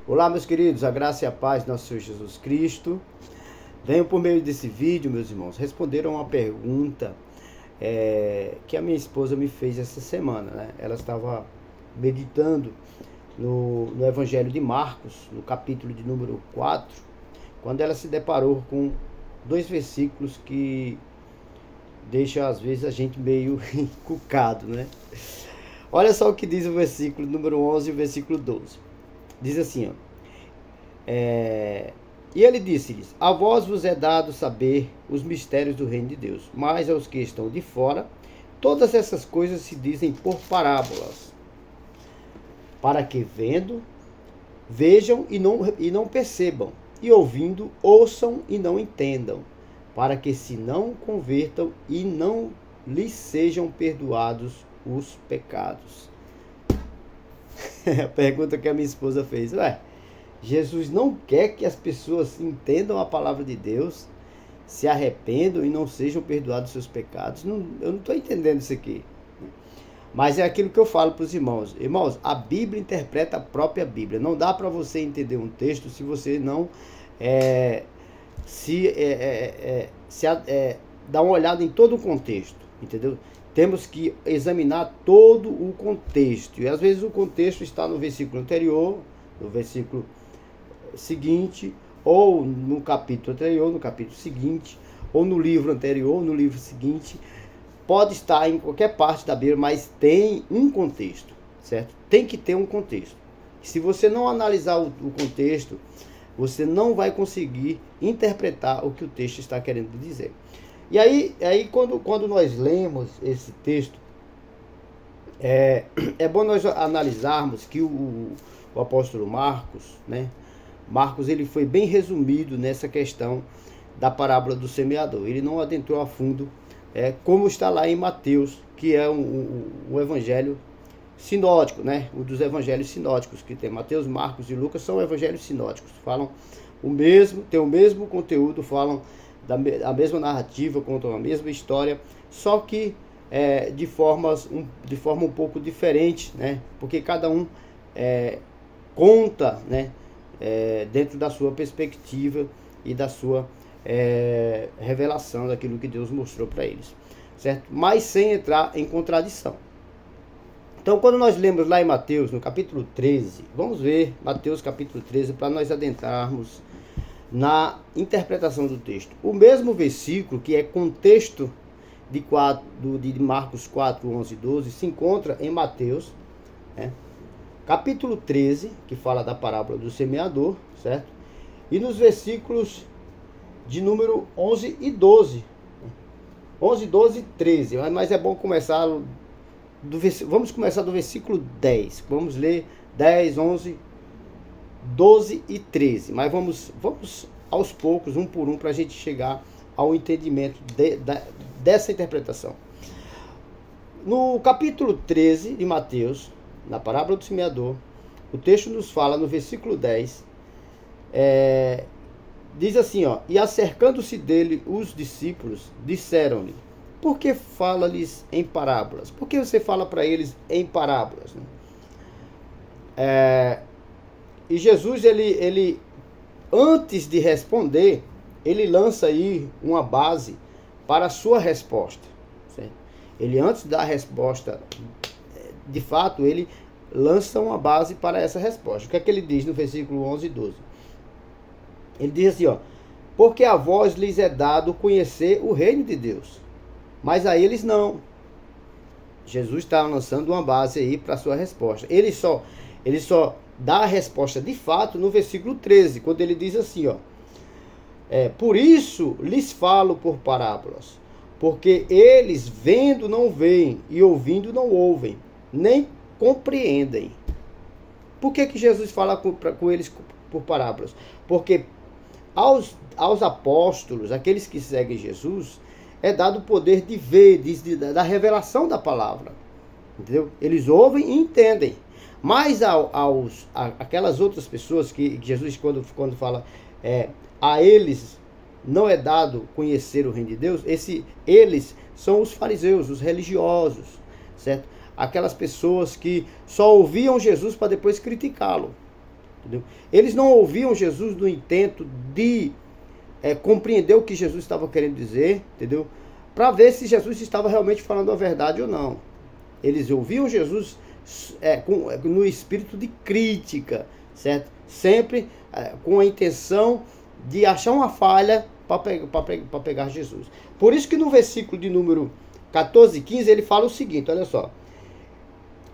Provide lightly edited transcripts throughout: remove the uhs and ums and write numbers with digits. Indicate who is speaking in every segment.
Speaker 1: Olá, meus queridos, a graça e a paz do nosso Senhor Jesus Cristo. Venho por meio desse vídeo, meus irmãos, responder a uma pergunta que a minha esposa me fez essa semana, né? Ela estava meditando no Evangelho de Marcos, no capítulo de número 4, quando ela se deparou com dois versículos que deixam às vezes a gente meio encucado, né? Olha só o que diz o versículo número 11 e o versículo 12. Diz assim, ó, e ele disse-lhes: a vós vos é dado saber os mistérios do reino de Deus, mas aos que estão de fora, todas essas coisas se dizem por parábolas, para que vendo, vejam e não percebam, e ouvindo, ouçam e não entendam, para que se não convertam e não lhes sejam perdoados os pecados. A pergunta que a minha esposa fez: Jesus não quer que as pessoas entendam a palavra de Deus, se arrependam e não sejam perdoados os seus pecados? Eu não estou entendendo isso aqui. Mas é aquilo que eu falo para os irmãos. Irmãos, a Bíblia interpreta a própria Bíblia. Não dá para você entender um texto se você não dá uma olhada em todo o contexto, entendeu? Temos que examinar todo o contexto. E às vezes o contexto está no versículo anterior, no versículo seguinte, ou no capítulo anterior, no capítulo seguinte, ou no livro anterior, no livro seguinte. Pode estar em qualquer parte da Bíblia, mas tem um contexto, certo? Tem que ter um contexto. Se você não analisar o contexto, você não vai conseguir interpretar o que o texto está querendo dizer. E aí quando nós lemos esse texto, é bom nós analisarmos que o apóstolo Marcos, né? Marcos, ele foi bem resumido nessa questão da parábola do semeador. Ele não adentrou a fundo, como está lá em Mateus, que é um evangelho sinótico, né? Um dos evangelhos sinóticos que tem. Mateus, Marcos e Lucas são evangelhos sinóticos. Falam tem o mesmo conteúdo, falam a mesma narrativa, contam a mesma história, só que de forma um pouco diferente, né? Porque cada um conta, né? Dentro da sua perspectiva e da sua revelação daquilo que Deus mostrou para eles, certo? Mas sem entrar em contradição. Então, quando nós lemos lá em Mateus, no capítulo 13, vamos ver Mateus capítulo 13, para nós adentrarmos na interpretação do texto. O mesmo versículo, que é contexto de Marcos 4, 11 e 12, se encontra em Mateus, né? Capítulo 13, que fala da parábola do semeador, certo? E nos versículos de número 11 e 12. 11, 12 e 13. Mas é bom começar vamos começar do versículo 10. Vamos ler 10, 11, 12 e 13. Mas vamos aos poucos, um por um, para a gente chegar ao entendimento dessa interpretação. No capítulo 13 de Mateus, na parábola do semeador, o texto nos fala no versículo 10, diz assim, ó: e acercando-se dele os discípulos, disseram-lhe: por que fala-lhes em parábolas? Por que você fala para eles em parábolas, né? E Jesus, ele antes de responder, ele lança aí uma base para a sua resposta, certo? Ele, antes da resposta, de fato, ele lança uma base para essa resposta. O que é que ele diz no versículo 11 e 12? Ele diz assim, ó: porque a vós lhes é dado conhecer o reino de Deus, mas a eles não. Jesus está lançando uma base aí para a sua resposta. Ele só dá a resposta de fato no versículo 13, quando ele diz assim, ó: por isso lhes falo por parábolas, porque eles vendo não veem e ouvindo não ouvem, nem compreendem. Por que Jesus fala com eles por parábolas? Porque aos apóstolos, aqueles que seguem Jesus, é dado o poder de ver, da revelação da palavra, entendeu? Eles ouvem e entendem. Mas aquelas outras pessoas que Jesus, quando fala a eles não é dado conhecer o reino de Deus, eles são os fariseus, os religiosos, certo? Aquelas pessoas que só ouviam Jesus para depois criticá-lo. Entendeu? Eles não ouviam Jesus no intento de compreender o que Jesus estava querendo dizer, entendeu? Para ver se Jesus estava realmente falando a verdade ou não. Eles ouviam Jesus no espírito de crítica, certo? Sempre com a intenção de achar uma falha para pegar Jesus. Por isso que no versículo de número 14 e 15 ele fala o seguinte, olha só.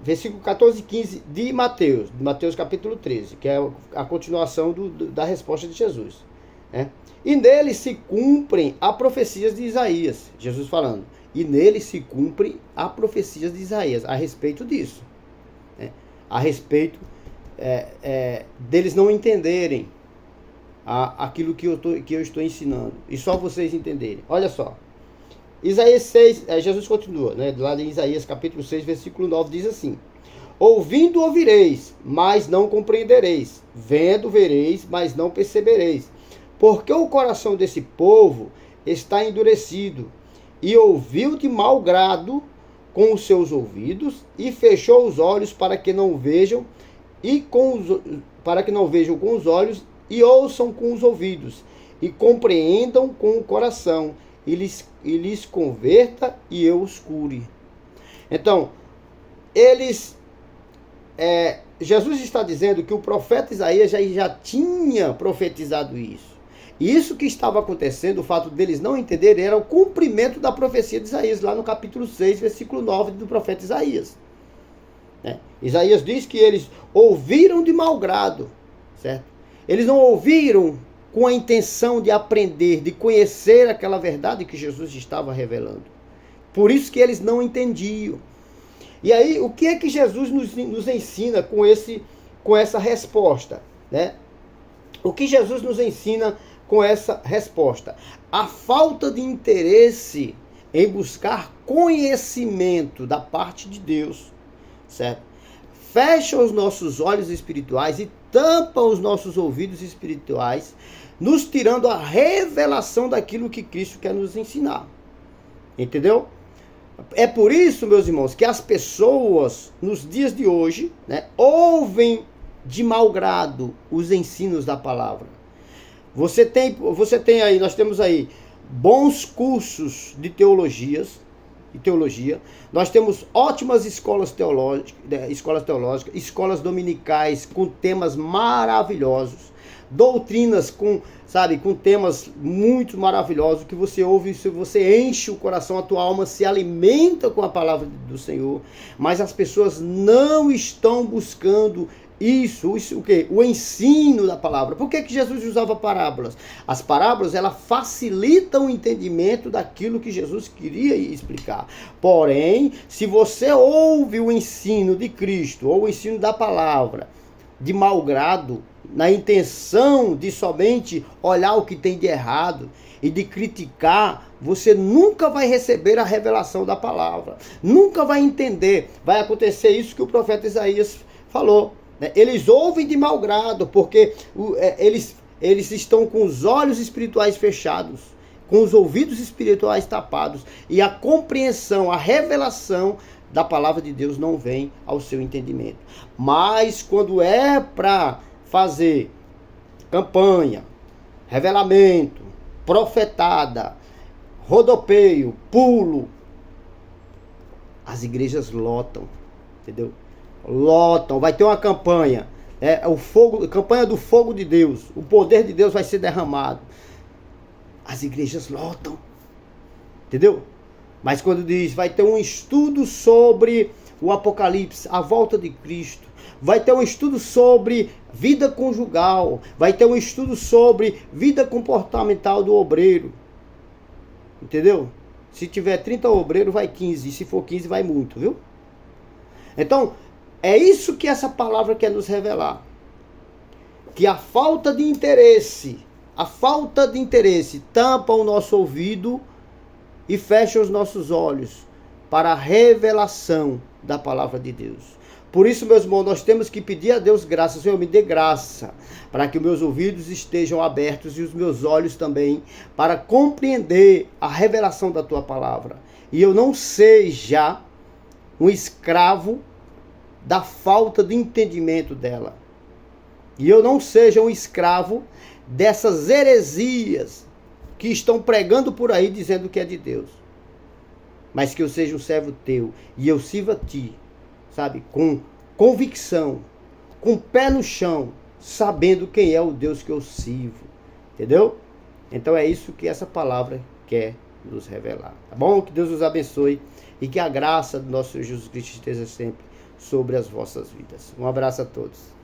Speaker 1: Versículo 14 e 15 de Mateus capítulo 13, que é a continuação da resposta de Jesus. Né? E nele se cumprem as profecias de Isaías, Jesus falando. E nele se cumpre a profecia de Isaías a respeito disso. Né? A respeito deles não entenderem aquilo que eu estou ensinando. E só vocês entenderem. Olha só. Isaías 6, Jesus continua, né? Lá em Isaías capítulo 6, versículo 9, diz assim: ouvindo ouvireis, mas não compreendereis. Vendo vereis, mas não percebereis. Porque o coração desse povo está endurecido, e ouviu de mau grado com os seus ouvidos, e fechou os olhos para que não vejam, para que não vejam com os olhos, e ouçam com os ouvidos, e compreendam com o coração, e lhes converta, e eu os cure. Então, Jesus está dizendo que o profeta Isaías já tinha profetizado isso. E isso que estava acontecendo, o fato deles não entenderem, era o cumprimento da profecia de Isaías, lá no capítulo 6, versículo 9 do profeta Isaías. Isaías diz que eles ouviram de mau grado, certo? Eles não ouviram com a intenção de aprender, de conhecer aquela verdade que Jesus estava revelando. Por isso que eles não entendiam. E aí, o que é que Jesus nos ensina com essa resposta? Né? O que Jesus nos ensina com essa resposta? A falta de interesse em buscar conhecimento da parte de Deus, certo? Fecha os nossos olhos espirituais e tampa os nossos ouvidos espirituais, nos tirando a revelação daquilo que Cristo quer nos ensinar. Entendeu? É por isso, meus irmãos, que as pessoas, nos dias de hoje, né, ouvem de mau grado os ensinos da palavra. Você tem aí, nós temos aí bons cursos de teologia, nós temos ótimas escolas teológicas, escolas dominicais com temas maravilhosos, doutrinas com temas muito maravilhosos que você ouve, você enche o coração, a tua alma se alimenta com a palavra do Senhor, mas as pessoas não estão buscando isso o quê? O ensino da palavra. Por que Jesus usava parábolas? As parábolas, elas facilitam o entendimento daquilo que Jesus queria explicar. Porém, se você ouve o ensino de Cristo, ou o ensino da palavra, de mau grado, na intenção de somente olhar o que tem de errado e de criticar, você nunca vai receber a revelação da palavra. Nunca vai entender. Vai acontecer isso que o profeta Isaías falou. Eles ouvem de mau grado, porque eles estão com os olhos espirituais fechados, com os ouvidos espirituais tapados, e a compreensão, a revelação da palavra de Deus não vem ao seu entendimento. Mas quando é para fazer campanha, revelamento, profetada, rodopeio, pulo, as igrejas lotam, entendeu? Lotam, vai ter uma campanha, campanha do fogo de Deus, o poder de Deus vai ser derramado. As igrejas lotam, entendeu? Mas quando diz, vai ter um estudo sobre o Apocalipse, a volta de Cristo, vai ter um estudo sobre vida conjugal, vai ter um estudo sobre vida comportamental do obreiro, entendeu? Se tiver 30 obreiros, vai 15, e se for 15, vai muito, viu? Então, é isso que essa palavra quer nos revelar. Que a falta de interesse tampa o nosso ouvido e fecha os nossos olhos para a revelação da palavra de Deus. Por isso, meus irmãos, nós temos que pedir a Deus graça. Senhor, me dê graça para que os meus ouvidos estejam abertos e os meus olhos também, para compreender a revelação da tua palavra. E eu não seja um escravo da falta de entendimento dela. E eu não seja um escravo dessas heresias que estão pregando por aí dizendo que é de Deus. Mas que eu seja um servo teu e eu sirva a ti, sabe? Com convicção, com o pé no chão, sabendo quem é o Deus que eu sirvo. Entendeu? Então é isso que essa palavra quer nos revelar. Tá bom? Que Deus nos abençoe e que a graça do nosso Senhor Jesus Cristo esteja sempre sobre as vossas vidas. Um abraço a todos.